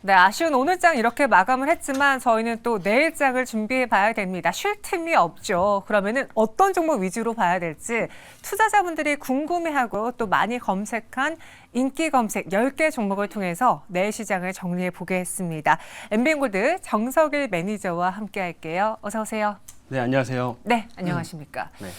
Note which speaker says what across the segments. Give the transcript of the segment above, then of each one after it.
Speaker 1: 네, 아쉬운 오늘장 이렇게 마감을 했지만 저희는 또 내일장을 준비해 봐야 됩니다. 쉴 틈이 없죠. 그러면은 어떤 종목 위주로 봐야 될지 투자자분들이 궁금해하고 또 많이 검색한 인기 검색 10개 종목을 통해서 내일 시장을 정리해 보겠습니다. MBN골드 정석일 매니저와 함께 할게요. 어서 오세요.
Speaker 2: 네, 안녕하세요.
Speaker 1: 네, 안녕하십니까.
Speaker 2: 네.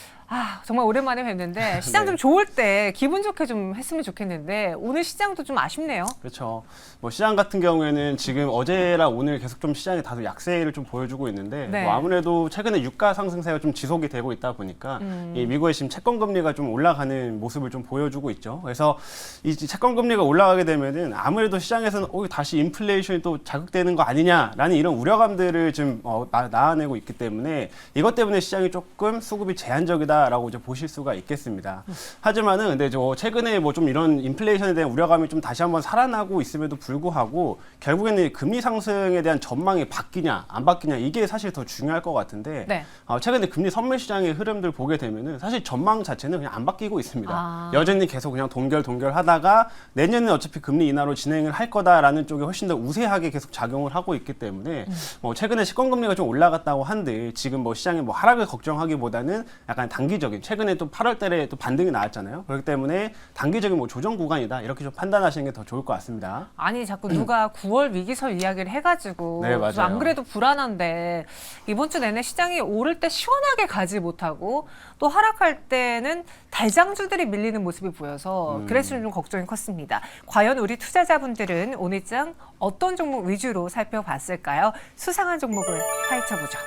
Speaker 1: 정말 오랜만에 뵀는데 시장
Speaker 2: 네.
Speaker 1: 좀 좋을 때 기분 좋게 좀 했으면 좋겠는데 오늘 시장도 좀 아쉽네요.
Speaker 2: 그렇죠. 뭐 시장 같은 경우에는 지금 어제랑 오늘 계속 좀 시장이 다소 약세를 좀 보여주고 있는데
Speaker 1: 네.
Speaker 2: 뭐 아무래도 최근에 유가 상승세가 좀 지속이 되고 있다 보니까 이 미국의 지금 채권 금리가 좀 올라가는 모습을 좀 보여주고 있죠. 그래서 이 채권 금리가 올라가게 되면은 아무래도 시장에서는 다시 인플레이션이 또 자극되는 거 아니냐라는 이런 우려감들을 좀 나타내고 있기 때문에 이것 때문에 시장이 조금 수급이 제한적이다라고 이제 보실 수가 있겠습니다. 하지만은 근데 최근에 뭐 좀 이런 인플레이션에 대한 우려감이 좀 다시 한번 살아나고 있음에도 불구하고 결국에는 금리 상승에 대한 전망이 바뀌냐 안 바뀌냐 이게 사실 더 중요할 것 같은데
Speaker 1: 네.
Speaker 2: 최근에 금리 선물 시장의 흐름들 보게 되면은 사실 전망 자체는 그냥 안 바뀌고 있습니다. 여전히 계속 그냥 동결하다가 내년에 어차피 금리 인하로 진행을 할 거다라는 쪽에 훨씬 더 우세하게 계속 작용을 하고 있기 때문에 뭐 최근에 채권 금리가 좀 올라갔다고 한들 지금 뭐 시장의 뭐 하락을 걱정하기보다는 약간 단기적인 최근에 또 8월 달에 또 반등이 나왔잖아요. 그렇기 때문에 단기적인 뭐 조정 구간이다 이렇게 좀 판단하시는 게 더 좋을 것 같습니다.
Speaker 1: 아니 자꾸 누가 9월 위기설 이야기를 해가지고
Speaker 2: 네, 맞아요.
Speaker 1: 안 그래도 불안한데 이번 주 내내 시장이 오를 때 시원하게 가지 못하고 또 하락할 때는 대장주들이 밀리는 모습이 보여서 그래서 좀 걱정이 컸습니다. 과연 우리 투자자분들은 오늘장 어떤 종목 위주로 살펴봤을까요? 수상한 종목을 파헤쳐보죠.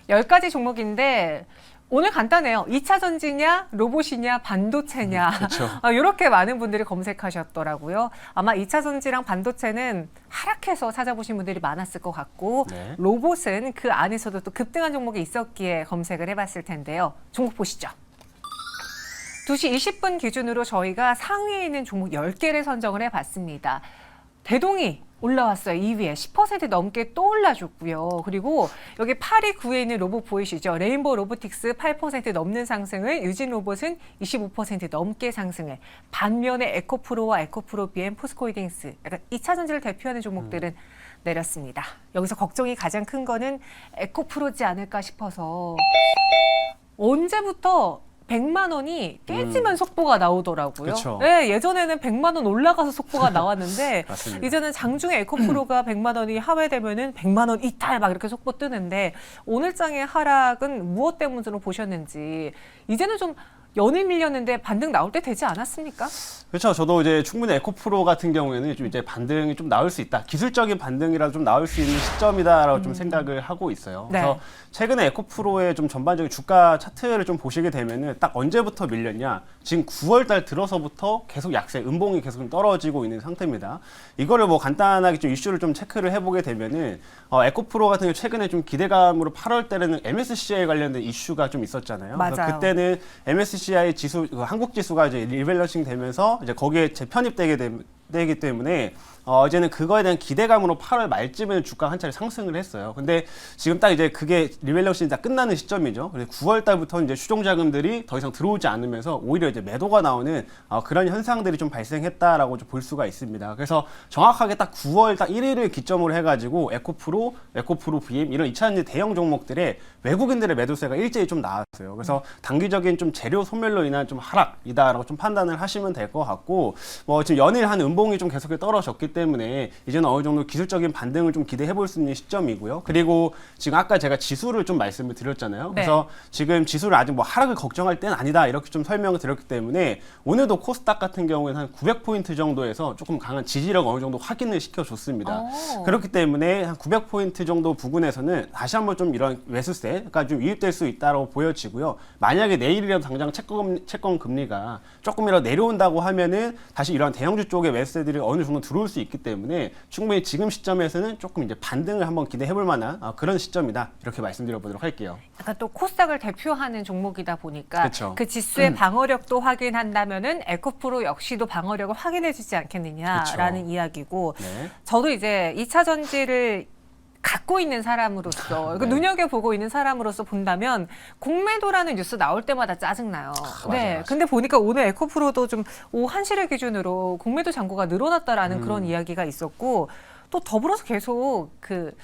Speaker 1: 10가지 종목인데 오늘 간단해요. 2차 전지냐, 로봇이냐, 반도체냐.
Speaker 2: 그렇죠.
Speaker 1: 이렇게 많은 분들이 검색하셨더라고요. 아마 2차 전지랑 반도체는 하락해서 찾아보신 분들이 많았을 것 같고
Speaker 2: 네.
Speaker 1: 로봇은 그 안에서도 또 급등한 종목이 있었기에 검색을 해봤을 텐데요. 종목 보시죠. 2시 20분 기준으로 저희가 상위에 있는 종목 10개를 선정을 해봤습니다. 대동이 올라왔어요. 2위에 10% 넘게 또 올라줬고요. 그리고 여기 8위, 9위에 있는 로봇 보이시죠? 레인보우 로보틱스 8% 넘는 상승을, 유진로봇은 25% 넘게 상승을, 반면에 에코프로와 에코프로 BM, 포스코홀딩스, 약간 2차 전지를 대표하는 종목들은 내렸습니다. 여기서 걱정이 가장 큰 거는 에코프로지 않을까 싶어서 언제부터 100만 원이 깨지면 속보가 나오더라고요.
Speaker 2: 그쵸.
Speaker 1: 네, 예전에는 100만 원 올라가서 속보가 나왔는데
Speaker 2: 맞습니다.
Speaker 1: 이제는 장중에 에코프로가 100만 원이 하회되면은 100만 원 이탈 막 이렇게 속보 뜨는데 오늘장의 하락은 무엇 때문으로 보셨는지 이제는 좀 연일 밀렸는데 반등 나올 때 되지 않았습니까?
Speaker 2: 그렇죠. 저도 이제 충분히 에코프로 같은 경우에는 좀 이제 반등이 좀 나올 수 있다. 기술적인 반등이라도 좀 나올 수 있는 시점이다라고 좀 생각을 하고 있어요.
Speaker 1: 네.
Speaker 2: 그래서 최근에 에코프로의 좀 전반적인 주가 차트를 좀 보시게 되면은 딱 언제부터 밀렸냐? 지금 9월 달 들어서부터 계속 약세, 음봉이 계속 좀 떨어지고 있는 상태입니다. 이거를 뭐 간단하게 좀 이슈를 좀 체크를 해보게 되면은 에코프로 같은 경우 최근에 좀 기대감으로 8월 달에는 MSCI 관련된 이슈가 좀 있었잖아요.
Speaker 1: 맞아요.
Speaker 2: 그래서 그때는 MSCI 지수, 한국 지수가 이제 리밸런싱 되면서 이제 거기에 되기 때문에 이제는 그거에 대한 기대감으로 8월 말쯤에 주가가 한 차례 상승을 했어요. 근데 지금 딱 이제 그게 리밸런싱이 다 끝나는 시점이죠. 그래서 9월 달부터 이제 추종 자금들이 더 이상 들어오지 않으면서 오히려 이제 매도가 나오는 그런 현상들이 좀 발생했다라고 좀 볼 수가 있습니다. 그래서 정확하게 딱 9월 딱 1일을 기점으로 해가지고 에코프로 BM 이런 2차전지 대형 종목들의 외국인들의 매도세가 일제히 좀 나왔어요. 그래서 단기적인 좀 재료 소멸로 인한 좀 하락이다라고 좀 판단을 하시면 될 것 같고 뭐 지금 연일 한 음봉이 좀 계속 떨어졌기 때문에 이제는 어느 정도 기술적인 반등을 좀 기대해 볼 수 있는 시점이고요. 그리고 지금 아까 제가 지수를 좀 말씀을 드렸잖아요.
Speaker 1: 네.
Speaker 2: 그래서 지금 지수를 아직 뭐 하락을 걱정할 때는 아니다 이렇게 좀 설명을 드렸기 때문에 오늘도 코스닥 같은 경우에는 한 900포인트 정도에서 조금 강한 지지력 어느 정도 확인을 시켜줬습니다. 그렇기 때문에 한 900포인트 정도 부근에서는 다시 한번 좀 이런 매수세가 좀 유입될 수 있다고 보여지고요. 만약에 내일이라도 당장 채권 금리가 조금이라도 내려온다고 하면은 다시 이런 대형주 쪽의 매수세들이 어느 정도 들어올 수 있기 때문에 충분히 지금 시점에서는 조금 이제 반등을 한번 기대해 볼 만한 그런 시점이다. 이렇게 말씀드려 보도록 할게요.
Speaker 1: 약간 또 코스닥을 대표하는 종목이다 보니까
Speaker 2: 그쵸.
Speaker 1: 그 지수의 방어력도 확인한다면은 에코프로 역시도 방어력을 확인해주지 않겠느냐라는
Speaker 2: 그쵸.
Speaker 1: 이야기고
Speaker 2: 네.
Speaker 1: 저도 이제 2차 전지를 갖고 있는 사람으로서
Speaker 2: 네.
Speaker 1: 눈여겨보고 있는 사람으로서 본다면 공매도라는 뉴스 나올 때마다 짜증나요.
Speaker 2: 맞아요.
Speaker 1: 근데 보니까 오늘 에코프로도 좀 오후 1시를 기준으로 공매도 잔고가 늘어났다라는 그런 이야기가 있었고 또 더불어서 계속 그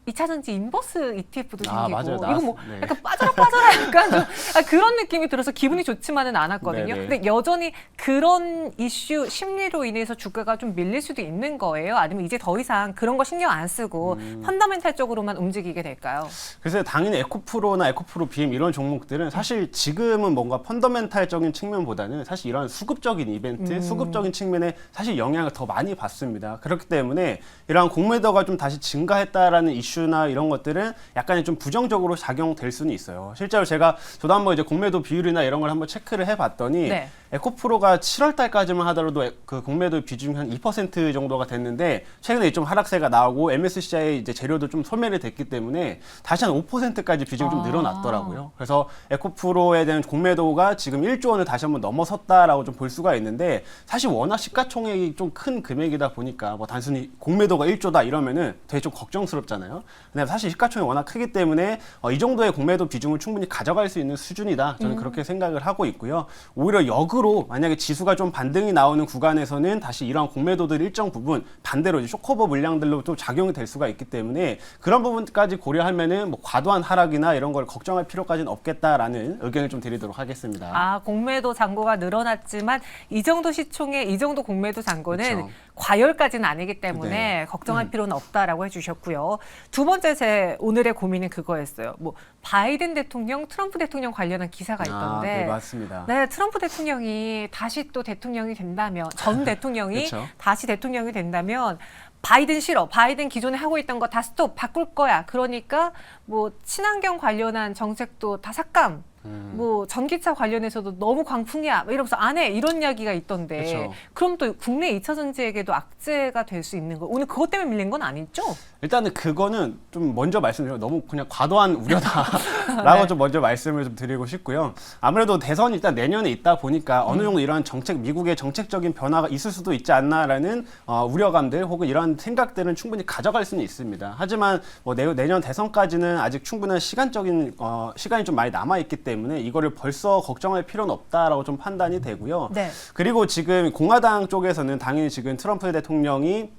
Speaker 1: 2차전지 인버스 ETF도 생기고
Speaker 2: 맞아요.
Speaker 1: 이거 뭐
Speaker 2: 네.
Speaker 1: 약간 빠져라 약간 좀 그런 느낌이 들어서 기분이 좋지만은 않았거든요.
Speaker 2: 네네.
Speaker 1: 근데 여전히 그런 이슈 심리로 인해서 주가가 좀 밀릴 수도 있는 거예요. 아니면 이제 더 이상 그런 거 신경 안 쓰고 펀더멘탈적으로만 움직이게 될까요?
Speaker 2: 그래서 당연히 에코프로나 에코프로 BM 이런 종목들은 사실 지금은 뭔가 펀더멘탈적인 측면보다는 사실 이런 수급적인 이벤트, 수급적인 측면에 사실 영향을 더 많이 받습니다. 그렇기 때문에 이러한 공매도가 좀 다시 증가했다라는 이슈나 이런 것들은 약간의 좀 부정적으로 작용될 수는 있어요. 실제로 저도 한번 이제 공매도 비율이나 이런 걸 한번 체크를 해봤더니
Speaker 1: 네.
Speaker 2: 에코프로가 7월 달까지만 하더라도 그 공매도 비중이 한 2% 정도가 됐는데 최근에 좀 하락세가 나오고 MSCI 이제 재료도 좀 소멸이 됐기 때문에 다시 한 5%까지 비중이 좀 늘어났더라고요. 그래서 에코프로에 대한 공매도가 지금 1조 원을 다시 한번 넘어섰다라고 좀 볼 수가 있는데 사실 워낙 시가총액이 좀 큰 금액이다 보니까 뭐 단순히 공매도가 1조다 이러면은 되게 좀 걱정스럽잖아요. 근데 사실 시가총액이 워낙 크기 때문에 이 정도의 공매도 비중을 충분히 가져갈 수 있는 수준이다. 저는 그렇게 생각을 하고 있고요. 오히려 역으로 만약에 지수가 좀 반등이 나오는 구간에서는 다시 이러한 공매도들 일정 부분 반대로 이제 쇼커버 물량들로 또 작용이 될 수가 있기 때문에 그런 부분까지 고려하면은 뭐 과도한 하락이나 이런 걸 걱정할 필요까지는 없겠다라는 의견을 좀 드리도록 하겠습니다.
Speaker 1: 공매도 잔고가 늘어났지만 이 정도 시총에 이 정도 공매도 잔고는
Speaker 2: 그렇죠.
Speaker 1: 과열까지는 아니기 때문에
Speaker 2: 네.
Speaker 1: 걱정할 필요는 없다라고 해주셨고요. 두 번째 제 오늘의 고민은 그거였어요. 뭐 바이든 대통령, 트럼프 대통령 관련한 기사가 있던데.
Speaker 2: 네, 맞습니다.
Speaker 1: 네, 트럼프 대통령이 다시 또 대통령이 된다면 전 대통령이
Speaker 2: 그렇죠.
Speaker 1: 다시 대통령이 된다면 바이든 싫어. 바이든 기존에 하고 있던 거 다 스톱 바꿀 거야. 그러니까 뭐 친환경 관련한 정책도 다 삭감. 뭐 전기차 관련해서도 너무 광풍이야 뭐 이러면서 안 해 이런 이야기가 있던데
Speaker 2: 그쵸.
Speaker 1: 그럼 또 국내 2차 전지에게도 악재가 될 수 있는 거 오늘 그것 때문에 밀린 건 아니죠?
Speaker 2: 일단은 그거는 좀 먼저 말씀드리면 너무 그냥 과도한 우려다라고
Speaker 1: 네.
Speaker 2: 좀 먼저 말씀을 좀 드리고 싶고요. 아무래도 대선이 일단 내년에 있다 보니까 어느 정도 이러한 미국의 정책적인 변화가 있을 수도 있지 않나라는 우려감들 혹은 이런 생각들은 충분히 가져갈 수는 있습니다. 하지만 뭐 내년 대선까지는 아직 충분한 시간이 좀 많이 남아 있기 때문에 이거를 벌써 걱정할 필요는 없다라고 좀 판단이 되고요.
Speaker 1: 네.
Speaker 2: 그리고 지금 공화당 쪽에서는 당연히 지금 트럼프 대통령이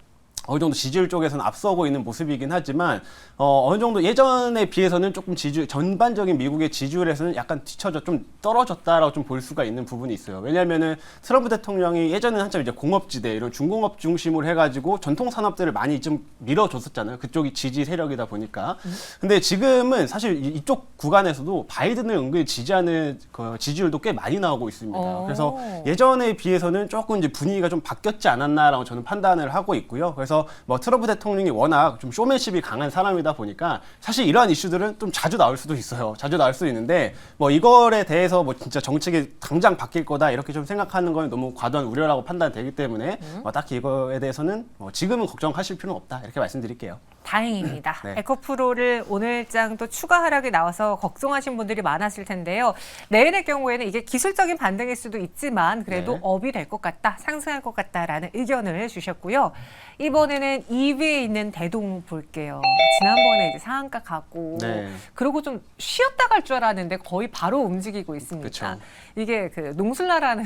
Speaker 2: 어느 정도 지지율 쪽에서는 앞서고 있는 모습이긴 하지만 어느 정도 예전에 비해서는 조금 전반적인 미국의 지지율에서는 약간 뒤쳐져 좀 떨어졌다라고 좀 볼 수가 있는 부분이 있어요. 왜냐하면은 트럼프 대통령이 예전에는 한참 이제 공업지대 이런 중공업 중심으로 해가지고 전통 산업들을 많이 좀 밀어줬었잖아요. 그쪽이 지지 세력이다 보니까. 근데 지금은 사실 이쪽 구간에서도 바이든을 은근히 지지하는 그 지지율도 꽤 많이 나오고 있습니다. 그래서 예전에 비해서는 조금 이제 분위기가 좀 바뀌었지 않았나라고 저는 판단을 하고 있고요. 그래서 뭐 트럼프 대통령이 워낙 좀 쇼맨십이 강한 사람이다 보니까 사실 이러한 이슈들은 좀 자주 나올 수도 있어요. 자주 나올 수도 있는데 뭐 이거에 대해서 뭐 진짜 정책이 당장 바뀔 거다 이렇게 좀 생각하는 건 너무 과도한 우려라고 판단되기 때문에 딱히 이거에 대해서는 지금은 걱정하실 필요는 없다 이렇게 말씀드릴게요.
Speaker 1: 다행입니다.
Speaker 2: 네.
Speaker 1: 에코프로를 오늘장 또 추가 하락이 나와서 걱정하신 분들이 많았을 텐데요. 내일의 경우에는 이게 기술적인 반등일 수도 있지만 그래도
Speaker 2: 네.
Speaker 1: 업이 될 것 같다, 상승할 것 같다라는 의견을 주셨고요. 이번에는 2위에 있는 대동 볼게요. 지난번에 이제 상한가 가고
Speaker 2: 네.
Speaker 1: 그리고 좀 쉬었다 갈 줄 알았는데 거의 바로 움직이고 있습니다.
Speaker 2: 그쵸.
Speaker 1: 이게 그 농슬라라는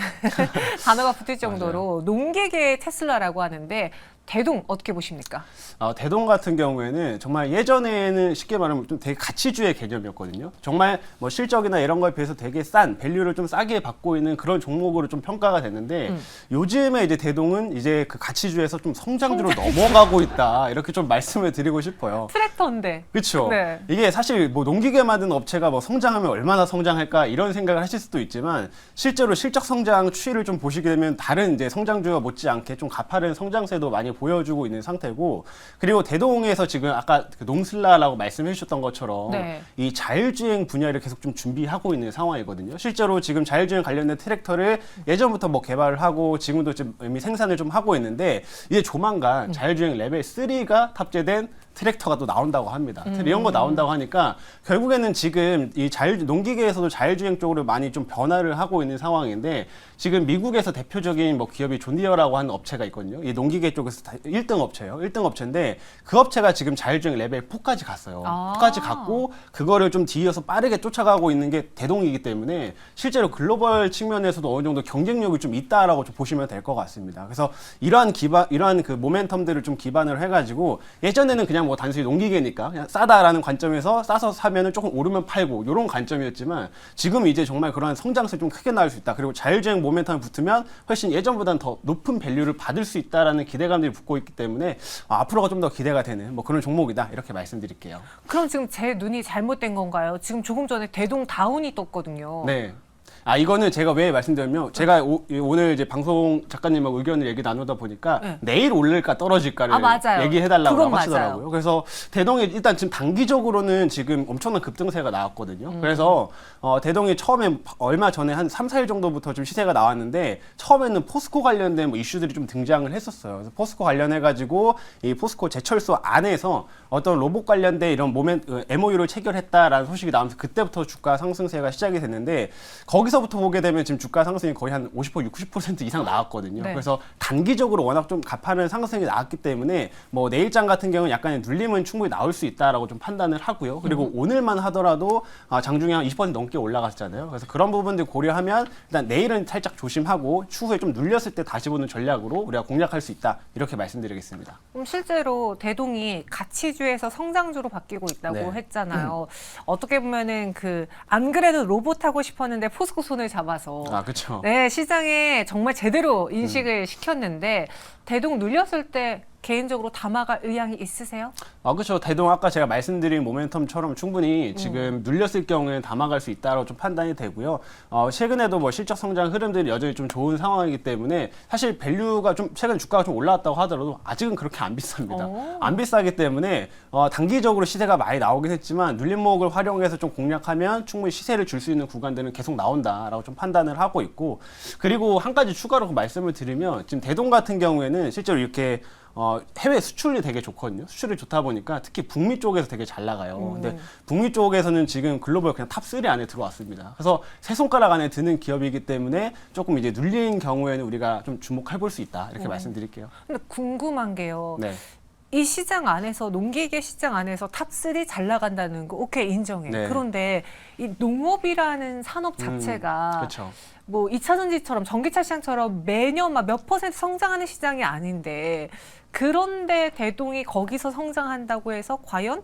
Speaker 1: 단어가 붙을 정도로 농객의 테슬라라고 하는데 대동 어떻게 보십니까?
Speaker 2: 대동 같은 경우에는 정말 예전에는 쉽게 말하면 좀 되게 가치주의 개념이었거든요. 정말 뭐 실적이나 이런 거에 비해서 되게 싼 밸류를 좀 싸게 받고 있는 그런 종목으로 좀 평가가 됐는데 요즘에 이제 대동은 이제 그 가치주에서 좀 성장주로 넘어가고 있다 이렇게 좀 말씀을 드리고 싶어요.
Speaker 1: 트랙터인데.
Speaker 2: 그렇죠.
Speaker 1: 네.
Speaker 2: 이게 사실 뭐 농기계 만든 업체가 뭐 성장하면 얼마나 성장할까 이런 생각을 하실 수도 있지만 실제로 실적 성장 추이를 좀 보시게 되면 다른 이제 성장주가 못지않게 좀 가파른 성장세도 많이 보여주고 있는 상태고 그리고 대동에서 지금 아까 그 농슬라라고 말씀해 주셨던 것처럼
Speaker 1: 네.
Speaker 2: 이 자율주행 분야를 계속 좀 준비하고 있는 상황이거든요. 실제로 지금 자율주행 관련된 트랙터를 예전부터 뭐 개발을 하고 지금도 지금 이미 생산을 좀 하고 있는데 이제 조만간 자율주행 레벨 3가 탑재된 트랙터가 또 나온다고 합니다. 이런 거 나온다고 하니까 결국에는 지금 이 농기계에서도 자율주행 쪽으로 많이 좀 변화를 하고 있는 상황인데 지금 미국에서 대표적인 뭐 기업이 존디어라고 하는 업체가 있거든요. 이 농기계 쪽에서 1등 업체예요. 1등 업체인데 그 업체가 지금 자율주행 레벨 4까지 갔어요. 4까지 갔고 그거를 좀 뒤이어서 빠르게 쫓아가고 있는 게 대동이기 때문에 실제로 글로벌 측면에서도 어느 정도 경쟁력이 좀 있다라고 좀 보시면 될 것 같습니다. 그래서 이러한 그 모멘텀들을 좀 기반을 해가지고 예전에는 그냥 뭐 단순히 농기계니까 그냥 싸다라는 관점에서 싸서 사면은 조금 오르면 팔고 이런 관점이었지만 지금 이제 정말 그러한 성장성이 좀 크게 나올 수 있다. 그리고 자율주행 모멘텀이 붙으면 훨씬 예전보다는 더 높은 밸류를 받을 수 있다라는 기대감들이 붙고 있기 때문에 앞으로가 좀 더 기대가 되는 뭐 그런 종목이다 이렇게 말씀드릴게요.
Speaker 1: 그럼 지금 제 눈이 잘못된 건가요? 지금 조금 전에 대동 다운이 떴거든요.
Speaker 2: 네. 이거는 제가 왜 말씀드리면 제가 오늘 이제 방송 작가님하고 의견을 얘기 나누다 보니까
Speaker 1: 네.
Speaker 2: 내일 오를까 떨어지까를
Speaker 1: 맞아요.
Speaker 2: 얘기해달라고
Speaker 1: 그건
Speaker 2: 하시더라고요.
Speaker 1: 맞아요.
Speaker 2: 그래서 대동이 일단 지금 단기적으로는 지금 엄청난 급등세가 나왔거든요. 그래서 대동이 처음에 얼마 전에 한 3, 4일 정도부터 좀 시세가 나왔는데 처음에는 포스코 관련된 뭐 이슈들이 좀 등장을 했었어요. 그래서 포스코 관련해가지고 이 포스코 제철소 안에서 어떤 로봇 관련된 이런 MOU를 체결했다라는 소식이 나오면서 그때부터 주가 상승세가 시작이 됐는데 거기서부터 보게 되면 지금 주가 상승이 거의 한 50%, 60% 이상 나왔거든요.
Speaker 1: 네.
Speaker 2: 그래서 단기적으로 워낙 좀 가파른 상승이 나왔기 때문에 뭐 내일장 같은 경우는 약간의 눌림은 충분히 나올 수 있다라고 좀 판단을 하고요. 그리고 오늘만 하더라도 장중에 한 20% 넘게 올라갔잖아요. 그래서 그런 부분들 고려하면 일단 내일은 살짝 조심하고 추후에 좀 눌렸을 때 다시 보는 전략으로 우리가 공략할 수 있다. 이렇게 말씀드리겠습니다.
Speaker 1: 그럼 실제로 대동이 가치주에서 성장주로 바뀌고 있다고
Speaker 2: 네.
Speaker 1: 했잖아요. 어떻게 보면은 안 그래도 로봇 하고 싶었는데 포스코 손을 잡아서
Speaker 2: 그렇죠.
Speaker 1: 네, 시장에 정말 제대로 인식을 시켰는데 대동 눌렸을 때 개인적으로 담아갈 의향이 있으세요?
Speaker 2: 그렇죠. 대동 아까 제가 말씀드린 모멘텀처럼 충분히 지금 눌렸을 경우에는 담아갈 수 있다고 좀 판단이 되고요. 최근에도 뭐 실적 성장 흐름들이 여전히 좀 좋은 상황이기 때문에 사실 밸류가 좀 최근 주가가 좀 올라왔다고 하더라도 아직은 그렇게 안 비쌉니다. 안 비싸기 때문에 단기적으로 시세가 많이 나오긴 했지만 눌림목을 활용해서 좀 공략하면 충분히 시세를 줄 수 있는 구간들은 계속 나온다라고 좀 판단을 하고 있고 그리고 한 가지 추가로 말씀을 드리면 지금 대동 같은 경우에는 실제로 이렇게 해외 수출이 되게 좋거든요. 수출이 좋다 보니까 특히 북미 쪽에서 되게 잘 나가요. 근데 북미 쪽에서는 지금 글로벌 그냥 탑3 안에 들어왔습니다. 그래서 세 손가락 안에 드는 기업이기 때문에 조금 이제 눌린 경우에는 우리가 좀 주목해 볼 수 있다. 이렇게 말씀드릴게요.
Speaker 1: 근데 궁금한 게요.
Speaker 2: 네.
Speaker 1: 이 시장 안에서 농기계 시장 안에서 탑3 잘 나간다는 거 오케이 인정해.
Speaker 2: 네.
Speaker 1: 그런데 이 농업이라는 산업 자체가
Speaker 2: 그렇죠.
Speaker 1: 뭐 2차 전지처럼 전기차 시장처럼 매년 막 몇 퍼센트 성장하는 시장이 아닌데 그런데 대동이 거기서 성장한다고 해서 과연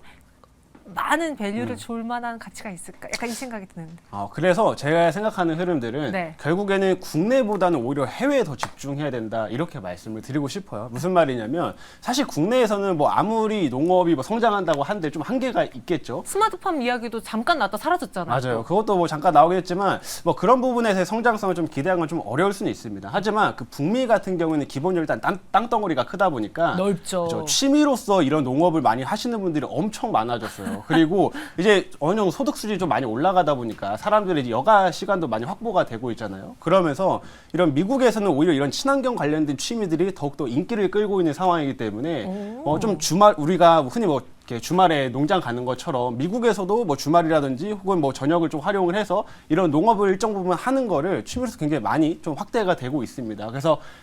Speaker 1: 많은 밸류를 줄 만한 가치가 있을까? 약간 이 생각이 드는데.
Speaker 2: 그래서 제가 생각하는 흐름들은
Speaker 1: 네.
Speaker 2: 결국에는 국내보다는 오히려 해외에 더 집중해야 된다 이렇게 말씀을 드리고 싶어요. 무슨 말이냐면 사실 국내에서는 뭐 아무리 농업이 뭐 성장한다고 한데 좀 한계가 있겠죠.
Speaker 1: 스마트팜 이야기도 잠깐 나왔다 사라졌잖아요.
Speaker 2: 맞아요. 그것도 뭐 잠깐 나오긴 했지만 뭐 그런 부분에서의 성장성을 좀 기대하는 건 좀 어려울 수는 있습니다. 하지만 그 북미 같은 경우에는 기본적으로 일단 땅덩어리가 크다 보니까
Speaker 1: 넓죠.
Speaker 2: 그렇죠. 취미로서 이런 농업을 많이 하시는 분들이 엄청 많아졌어요. 그리고 이제 어느 정도 소득 수준이 좀 많이 올라가다 보니까 사람들의 이제 여가 시간도 많이 확보가 되고 있잖아요. 그러면서 이런 미국에서는 오히려 이런 친환경 관련된 취미들이 더욱더 인기를 끌고 있는 상황이기 때문에 좀 우리가 흔히 뭐 이렇게 주말에 농장 가는 것처럼 미국에서도 뭐 주말이라든지 혹은 뭐 저녁을 좀 활용을 해서 이런 농업을 일정 부분 하는 거를 취미로서 굉장히 많이 좀 확대가 되고 있습니다.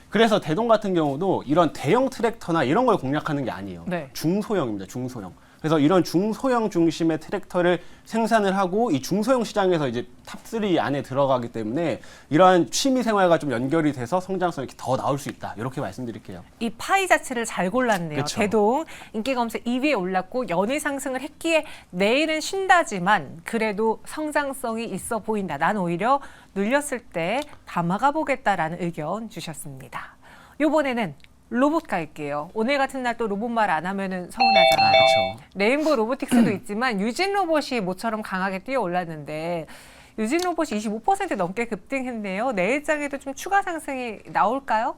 Speaker 2: 그래서 대동 같은 경우도 이런 대형 트랙터나 이런 걸 공략하는 게 아니에요.
Speaker 1: 네.
Speaker 2: 중소형입니다. 중소형. 그래서 이런 중소형 중심의 트랙터를 생산을 하고 이 중소형 시장에서 이제 탑3 안에 들어가기 때문에 이러한 취미 생활과 좀 연결이 돼서 성장성이 이렇게 더 나올 수 있다. 이렇게 말씀드릴게요.
Speaker 1: 이 파이 자체를 잘 골랐네요.
Speaker 2: 그쵸.
Speaker 1: 대동 인기 검색 2위에 올랐고 연일 상승을 했기에 내일은 쉰다지만 그래도 성장성이 있어 보인다. 난 오히려 눌렸을 때 담아가 보겠다라는 의견 주셨습니다. 이번에는 로봇 갈게요. 오늘 같은 날 또 로봇 말 안 하면은 서운하잖아요.
Speaker 2: 그렇죠.
Speaker 1: 레인보우 로보틱스도 있지만 유진 로봇이 모처럼 강하게 뛰어 올랐는데 유진 로봇이 25% 넘게 급등했네요. 내일장에도 좀 추가 상승이 나올까요?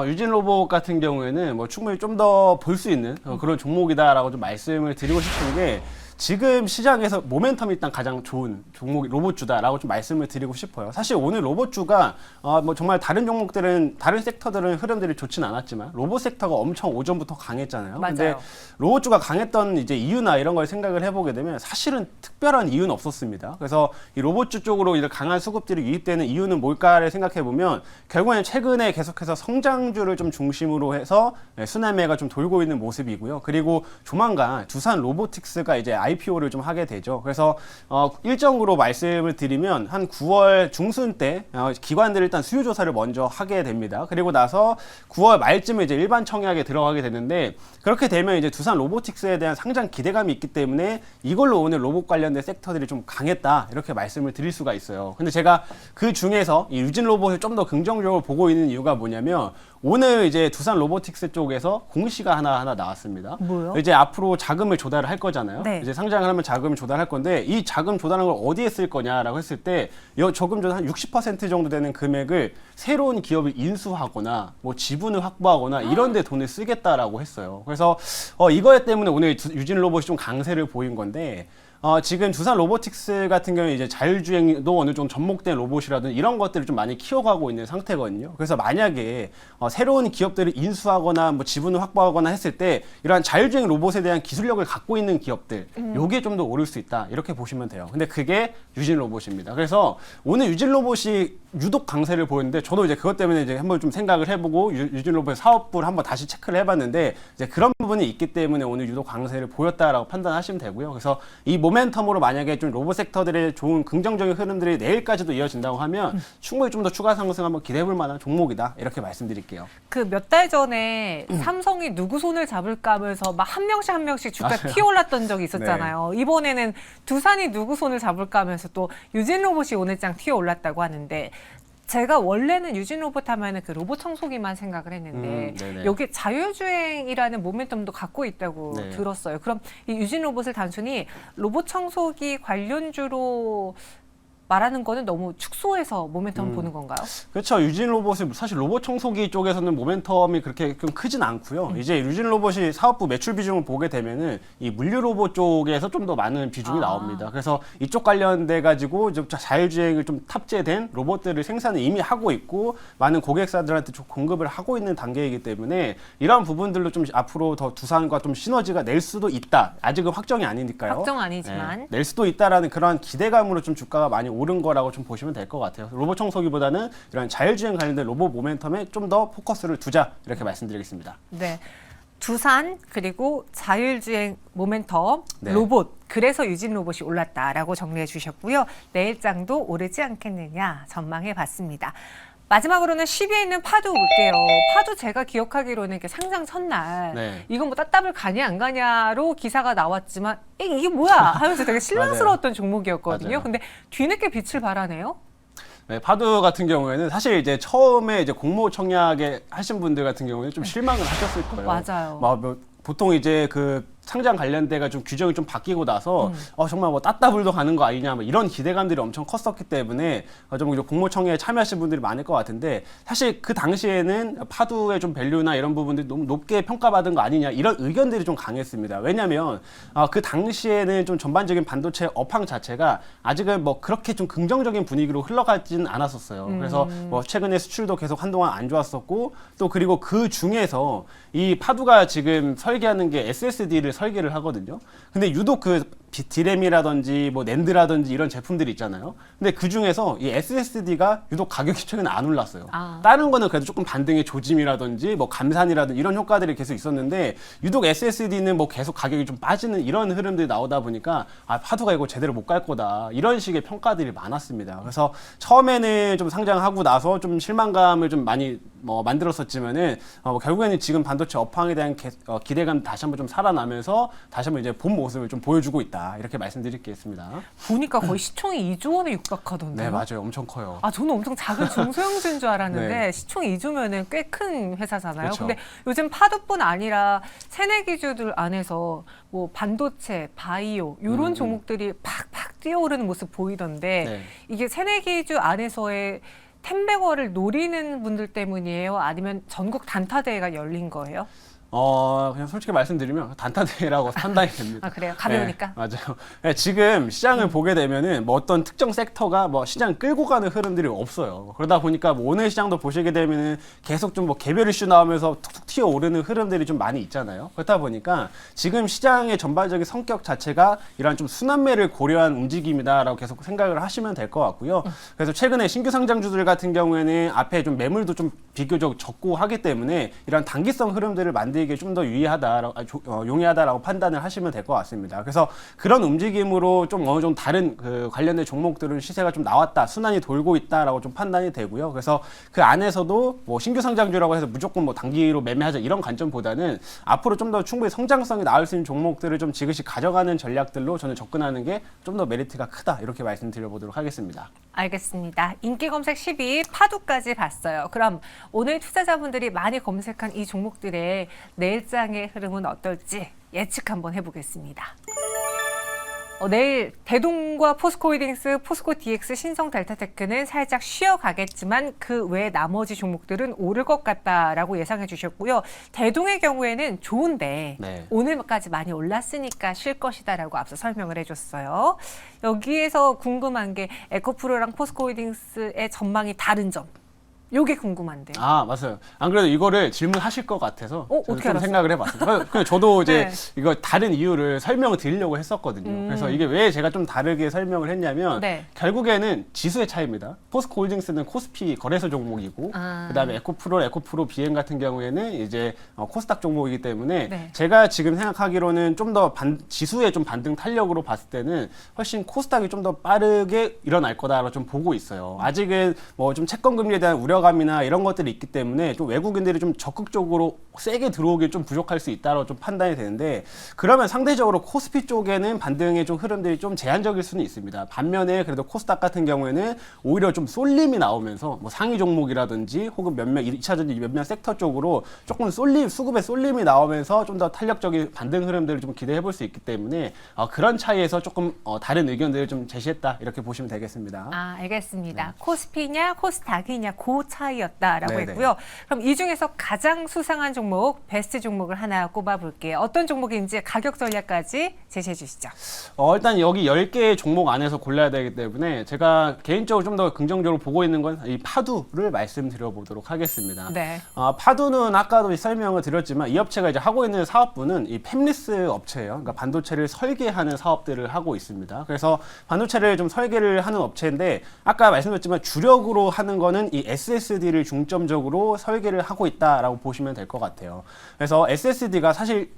Speaker 2: 유진 로봇 같은 경우에는 뭐 충분히 좀 더 볼 수 있는 그런 종목이다라고 좀 말씀을 드리고 싶은 게 지금 시장에서 모멘텀이 일단 가장 좋은 종목이 로봇주다라고 좀 말씀을 드리고 싶어요. 사실 오늘 로봇주가 뭐 정말 다른 종목들은 다른 섹터들은 흐름들이 좋진 않았지만 로봇 섹터가 엄청 오전부터 강했잖아요.
Speaker 1: 맞아요.
Speaker 2: 근데 로봇주가 강했던 이제 이유나 이런 걸 생각을 해보게 되면 사실은 특별한 이유는 없었습니다. 그래서 이 로봇주 쪽으로 이런 강한 수급들이 유입되는 이유는 뭘까를 생각해 보면 결국에는 최근에 계속해서 성장주를 좀 중심으로 해서 순환매가 좀 돌고 있는 모습이고요. 그리고 조만간 두산 로보틱스가 이제 IPO를 좀 하게 되죠. 그래서 일정으로 말씀을 드리면 한 9월 중순 때 기관들이 일단 수요 조사를 먼저 하게 됩니다. 그리고 나서 9월 말쯤에 이제 일반 청약에 들어가게 되는데 그렇게 되면 이제 두산 로보틱스에 대한 상장 기대감이 있기 때문에 이걸로 오늘 로봇 관련된 섹터들이 좀 강했다 이렇게 말씀을 드릴 수가 있어요. 근데 제가 그 중에서 이 유진 로봇을 좀 더 긍정적으로 보고 있는 이유가 뭐냐면 오늘 이제 두산 로보틱스 쪽에서 공시가 하나 나왔습니다.
Speaker 1: 뭐요?
Speaker 2: 이제 앞으로 자금을 조달을 할 거잖아요.
Speaker 1: 네.
Speaker 2: 이제 상장을 하면 자금을 조달할 건데 이 자금 조달한 걸 어디에 쓸 거냐라고 했을 때 조금 전 한 60% 정도 되는 금액을 새로운 기업을 인수하거나 뭐 지분을 확보하거나 이런 데 돈을 쓰겠다라고 했어요. 그래서 이거 때문에 오늘 유진 로봇이 좀 강세를 보인 건데 지금 두산 로보틱스 같은 경우에 이제 자율주행도 어느 정도 접목된 로봇이라든 이런 것들을 좀 많이 키워가고 있는 상태거든요. 그래서 만약에 새로운 기업들을 인수하거나 뭐 지분을 확보하거나 했을 때 이러한 자율주행 로봇에 대한 기술력을 갖고 있는 기업들, 요게 좀 더 오를 수 있다 이렇게 보시면 돼요. 근데 그게 유진 로봇입니다. 그래서 오늘 유진 로봇이 유독 강세를 보였는데 저도 이제 그것 때문에 이제 한번 좀 생각을 해보고 유진 로봇의 사업부를 한번 다시 체크를 해봤는데 이제 그런 부분이 있기 때문에 오늘 유독 강세를 보였다라고 판단하시면 되고요. 그래서 이 모멘텀으로 만약에 좀 로봇 섹터들의 좋은 긍정적인 흐름들이 내일까지도 이어진다고 하면 충분히 좀 더 추가 상승 한번 기대해볼 만한 종목이다 이렇게 말씀드릴게요.
Speaker 1: 그 몇 달 전에 삼성이 누구 손을 잡을까 하면서 막 한 명씩 주가
Speaker 2: 맞아요.
Speaker 1: 튀어올랐던 적이 있었잖아요. 이번에는 두산이 누구 손을 잡을까 하면서 또 유진 로봇이 오늘장 튀어올랐다고 하는데 제가 원래는 유진 로봇 하면은 그 로봇 청소기만 생각을 했는데
Speaker 2: 네네.
Speaker 1: 여기 자율주행이라는 모멘텀도 갖고 있다고
Speaker 2: 네.
Speaker 1: 들었어요. 그럼 이 유진 로봇을 단순히 로봇 청소기 관련주로 말하는 거는 너무 축소해서 모멘텀 보는 건가요?
Speaker 2: 그렇죠. 유진 로봇이 사실 로봇 청소기 쪽에서는 모멘텀이 그렇게 좀 크진 않고요. 이제 유진 로봇이 사업부 매출 비중을 보게 되면은 이 물류 로봇 쪽에서 좀 더 많은 비중이 나옵니다. 그래서 이쪽 관련돼 가지고 자율주행을 좀 탑재된 로봇들을 생산을 이미 하고 있고 많은 고객사들한테 좀 공급을 하고 있는 단계이기 때문에 이러한 부분들로 좀 앞으로 더 두산과 좀 시너지가 낼 수도 있다. 아직은 확정이 아니니까요.
Speaker 1: 확정 아니지만.
Speaker 2: 낼 수도 있다라는 그런 기대감으로 좀 주가가 많이 오른 거라고 좀 보시면 될 것 같아요. 로봇 청소기보다는 이런 자율주행 관련된 로봇 모멘텀에 좀 더 포커스를 두자 이렇게 말씀드리겠습니다.
Speaker 1: 네. 두산 그리고 자율주행 모멘텀
Speaker 2: 네.
Speaker 1: 로봇 그래서 유진 로봇이 올랐다라고 정리해 주셨고요. 내일장도 오르지 않겠느냐 전망해 봤습니다. 마지막으로는 10위에 있는 파도 볼게요. 파도 제가 기억하기로는 이렇게 상장 첫날
Speaker 2: 네.
Speaker 1: 이건 뭐 따따블 가냐 안 가냐로 기사가 나왔지만 이게 뭐야 하면서 되게 실망스러웠던 종목이었거든요.
Speaker 2: 맞아요.
Speaker 1: 근데 뒤늦게 빛을 발하네요.
Speaker 2: 네, 파도 같은 경우에는 사실 이제 처음에 이제 공모 청약에 하신 분들 같은 경우에는 좀 실망을 하셨을 거예요.
Speaker 1: 맞아요.
Speaker 2: 뭐 보통 이제 그 상장 관련돼가 좀 규정이 좀 바뀌고 나서 정말 뭐 따따블도 가는 거 아니냐 뭐 이런 기대감들이 엄청 컸었기 때문에 좀 이제 공모청에 참여하신 분들이 많을 것 같은데 사실 그 당시에는 파두의 좀 밸류나 이런 부분들이 너무 높게 평가받은 거 아니냐 이런 의견들이 좀 강했습니다. 왜냐하면 그 당시에는 좀 전반적인 반도체 업황 자체가 아직은 뭐 그렇게 좀 긍정적인 분위기로 흘러가지는 않았었어요. 그래서 뭐 최근에 수출도 계속 한동안 안 좋았었고 또 그리고 그 중에서 이 파두가 지금 설계하는 게 SSD를 설계를 하거든요. 근데 유독 그 디램이라든지 뭐 낸드라든지 이런 제품들이 있잖아요. 근데 그 중에서 이 SSD가 유독 가격이 최근에 안 올랐어요. 다른 거는 그래도 조금 반등의 조짐이라든지 뭐 감산이라든지 이런 효과들이 계속 있었는데 유독 SSD는 뭐 계속 가격이 좀 빠지는 이런 흐름들이 나오다 보니까 파두가 이거 제대로 못 갈 거다. 이런 식의 평가들이 많았습니다. 그래서 처음에는 좀 상장하고 나서 좀 실망감을 좀 많이 만들었었지만은 결국에는 지금 반도체 업황에 대한 기대감 다시 한번 좀 살아나면서 다시 한번 이제 본 모습을 좀 보여주고 있다. 이렇게 말씀드리겠습니다.
Speaker 1: 보니까 거의 시총이 2조 원에 육박하던데요.
Speaker 2: 네, 맞아요. 엄청 커요.
Speaker 1: 저는 엄청 작은 중소형주인 줄 알았는데
Speaker 2: 네.
Speaker 1: 시총이 2조면은 꽤 큰 회사잖아요.
Speaker 2: 그렇죠.
Speaker 1: 근데 요즘 파도뿐 아니라 새내기주들 안에서 뭐 반도체, 바이오 이런 종목들이 팍팍 뛰어오르는 모습 보이던데
Speaker 2: 네.
Speaker 1: 이게 새내기주 안에서의 텐베거를 노리는 분들 때문이에요? 아니면 전국 단타 대회가 열린 거예요?
Speaker 2: 그냥 솔직히 말씀드리면 단타대라고 판단이 됩니다.
Speaker 1: 아, 그래요? 가벼우니까?
Speaker 2: 네, 맞아요. 네, 지금 시장을 보게 되면은 뭐 어떤 특정 섹터가 뭐 시장 끌고 가는 흐름들이 없어요. 그러다 보니까 뭐 오늘 시장도 보시게 되면은 계속 좀 뭐 개별 이슈 나오면서 툭툭 튀어 오르는 흐름들이 좀 많이 있잖아요. 그렇다 보니까 지금 시장의 전반적인 성격 자체가 이러한 좀 순환매를 고려한 움직임이다라고 계속 생각을 하시면 될 것 같고요. 그래서 최근에 신규 상장주들 같은 경우에는 앞에 좀 매물도 좀 비교적 적고 하기 때문에 이런 단기성 흐름들을 만들기에 좀 더 용이하다라고 판단을 하시면 될 것 같습니다. 그래서 그런 움직임으로 좀 어느 정도 다른 그 관련된 종목들은 시세가 좀 나왔다, 순환이 돌고 있다라고 좀 판단이 되고요. 그래서 그 안에서도 뭐 신규 상장주라고 해서 무조건 뭐 단기로 매매하자 이런 관점보다는 앞으로 좀 더 충분히 성장성이 나올 수 있는 종목들을 좀 지그시 가져가는 전략들로 저는 접근하는 게 좀 더 메리트가 크다 이렇게 말씀드려보도록 하겠습니다.
Speaker 1: 알겠습니다. 인기 검색 10위 파도까지 봤어요. 그럼 오늘 투자자분들이 많이 검색한 이 종목들의 내일장의 흐름은 어떨지 예측 한번 해보겠습니다. 내일 대동과 포스코홀딩스, 포스코 DX, 신성 델타테크는 살짝 쉬어가겠지만 그 외 나머지 종목들은 오를 것 같다라고 예상해 주셨고요. 대동의 경우에는 좋은데
Speaker 2: 네.
Speaker 1: 오늘까지 많이 올랐으니까 쉴 것이다라고 앞서 설명을 해줬어요. 여기에서 궁금한 게 에코프로랑 포스코홀딩스의 전망이 다른 점. 요게 궁금한데요.
Speaker 2: 아, 맞아요. 안 그래도 이거를 질문하실 것 같아서
Speaker 1: 어떻게
Speaker 2: 좀
Speaker 1: 알았어요?
Speaker 2: 생각을 해봤어요. 그냥 저도 이제
Speaker 1: 네.
Speaker 2: 이거 다른 이유를 설명을 드리려고 했었거든요. 그래서 이게 왜 제가 좀 다르게 설명을 했냐면
Speaker 1: 네.
Speaker 2: 결국에는 지수의 차이입니다. 포스코홀딩스는 코스피 거래소 종목이고 그다음에 에코프로 BM 같은 경우에는 이제 코스닥 종목이기 때문에
Speaker 1: 네.
Speaker 2: 제가 지금 생각하기로는 좀 더 지수의 좀 반등 탄력으로 봤을 때는 훨씬 코스닥이 좀 더 빠르게 일어날 거다라고 좀 보고 있어요. 아직은 뭐 좀 채권 금리에 대한 우려감이나 이런 것들이 있기 때문에 좀 외국인들이 좀 적극적으로 세게 들어오기 좀 부족할 수 있다고 좀 판단이 되는데 그러면 상대적으로 코스피 쪽에는 반등의 좀 흐름들이 좀 제한적일 수는 있습니다. 반면에 그래도 코스닥 같은 경우에는 오히려 좀 쏠림이 나오면서 뭐 상위 종목이라든지 혹은 몇몇 2차전지 몇몇 섹터 쪽으로 조금 수급의 쏠림이 나오면서 좀 더 탄력적인 반등 흐름들을 좀 기대해 볼 수 있기 때문에 그런 차이에서 조금 다른 의견들을 좀 제시했다 이렇게 보시면 되겠습니다.
Speaker 1: 아, 알겠습니다. 코스피냐 코스닥이냐 그 차이였다라고
Speaker 2: 네네.
Speaker 1: 했고요. 그럼 이 중에서 가장 수상한 종목, 베스트 종목을 하나 꼽아볼게요. 어떤 종목인지 가격 전략까지 제시해 주시죠.
Speaker 2: 일단 여기 10개의 종목 안에서 골라야 되기 때문에 제가 개인적으로 좀 더 긍정적으로 보고 있는 건 이 파두를 말씀드려 보도록 하겠습니다.
Speaker 1: 네.
Speaker 2: 파두는 아까도 설명을 드렸지만 이 업체가 이제 하고 있는 사업부는 이 팹리스 업체예요. 그러니까 반도체를 설계하는 사업들을 하고 있습니다. 그래서 반도체를 좀 설계를 하는 업체인데 아까 말씀드렸지만 주력으로 하는 거는 이 SSD를 중점적으로 설계를 하고 있다라고 보시면 될 것 같아요. 그래서 SSD가 사실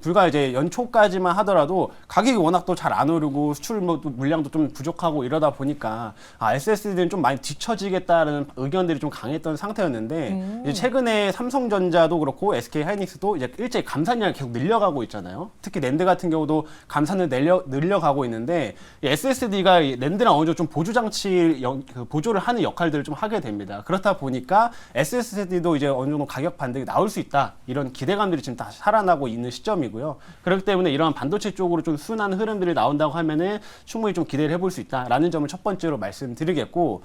Speaker 2: 불과 이제 연초까지만 하더라도 가격이 워낙 또 잘 안 오르고 수출 물량도 좀 부족하고 이러다 보니까 SSD는 좀 많이 뒤처지겠다는 의견들이 좀 강했던 상태였는데 이제 최근에 삼성전자도 그렇고 SK하이닉스도 이제 일제히 감산량을 계속 늘려가고 있잖아요. 특히 낸드 같은 경우도 감산을 늘려가고 있는데 SSD가 낸드랑 어느 정도 좀 보조 장치 보조를 하는 역할들을 좀 하게 됩니다. 그렇다 보니까 SSD도 이제 어느 정도 가격 반등이 나올 수 있다 이런 기대감들이 지금 다 살아나고 있는 시점이고요. 그렇기 때문에 이러한 반도체 쪽으로 좀 순한 흐름들이 나온다고 하면은 충분히 좀 기대를 해볼 수 있다라는 점을 첫 번째로 말씀드리겠고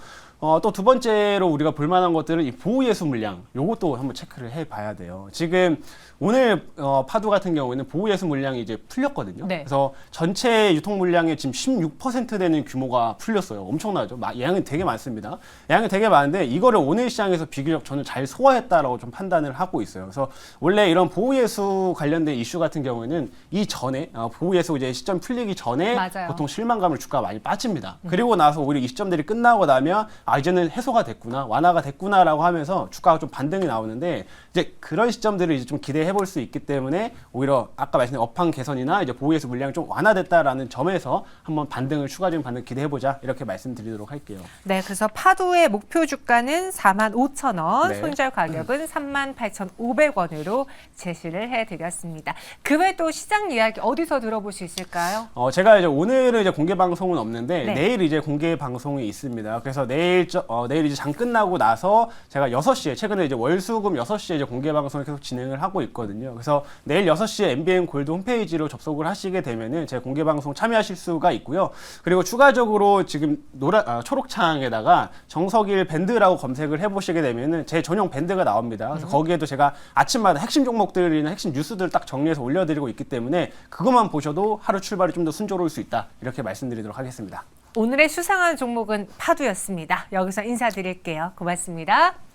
Speaker 2: 또 두 번째로 우리가 볼만한 것들은 이 보호예수 물량 요것도 한번 체크를 해봐야 돼요. 지금 오늘 파도 같은 경우에는 보호예수 물량이 이제 풀렸거든요.
Speaker 1: 네.
Speaker 2: 그래서 전체 유통 물량의 지금 16% 되는 규모가 풀렸어요. 엄청나죠. 양이 되게 많습니다. 양이 되게 많은데 이거를 오늘 시장에서 비교적 저는 잘 소화했다라고 좀 판단을 하고 있어요. 그래서 원래 이런 보호예수 관련된 이슈 같은 경우에는 이전에 보호예수 이제 시점 풀리기 전에
Speaker 1: 맞아요.
Speaker 2: 보통 실망감을 주가가 많이 빠집니다. 그리고 나서 오히려 이 시점들이 끝나고 나면 이제는 해소가 됐구나, 완화가 됐구나라고 하면서 주가가 좀 반등이 나오는데 이제 그런 시점들을 이제 좀 기대해 볼 수 있기 때문에 오히려 아까 말씀드린 업황 개선이나 이제 보호예수 물량이 좀 완화됐다라는 점에서 한번 추가적인 반등 기대해 보자 이렇게 말씀드리도록 할게요.
Speaker 1: 네, 그래서 파도의 목표 주가는 45,000원,
Speaker 2: 네.
Speaker 1: 손절 가격은 38,500원으로 제시를 해드렸습니다. 그 외 또 시장 이야기 어디서 들어볼 수 있을까요?
Speaker 2: 제가 이제 오늘은 이제 공개 방송은 없는데
Speaker 1: 네.
Speaker 2: 내일 이제 공개 방송이 있습니다. 그래서 내일 내일 이제 장 끝나고 나서 제가 6시에 최근에 이제 월수금 6시에 이제 공개 방송을 계속 진행을 하고 있거든요. 그래서 내일 6시에 MBN 골드 홈페이지로 접속을 하시게 되면은 제 공개 방송 참여하실 수가 있고요. 그리고 추가적으로 지금 초록창에다가 정석일 밴드라고 검색을 해보시게 되면은 제 전용 밴드가 나옵니다. 그래서 거기에도 제가 아침마다 핵심 종목들이나 핵심 뉴스들을 딱 정리해서 올려드리고 있기 때문에 그것만 보셔도 하루 출발이 좀 더 순조로울 수 있다. 이렇게 말씀드리도록 하겠습니다.
Speaker 1: 오늘의 수상한 종목은 파도였습니다. 여기서 인사드릴게요. 고맙습니다.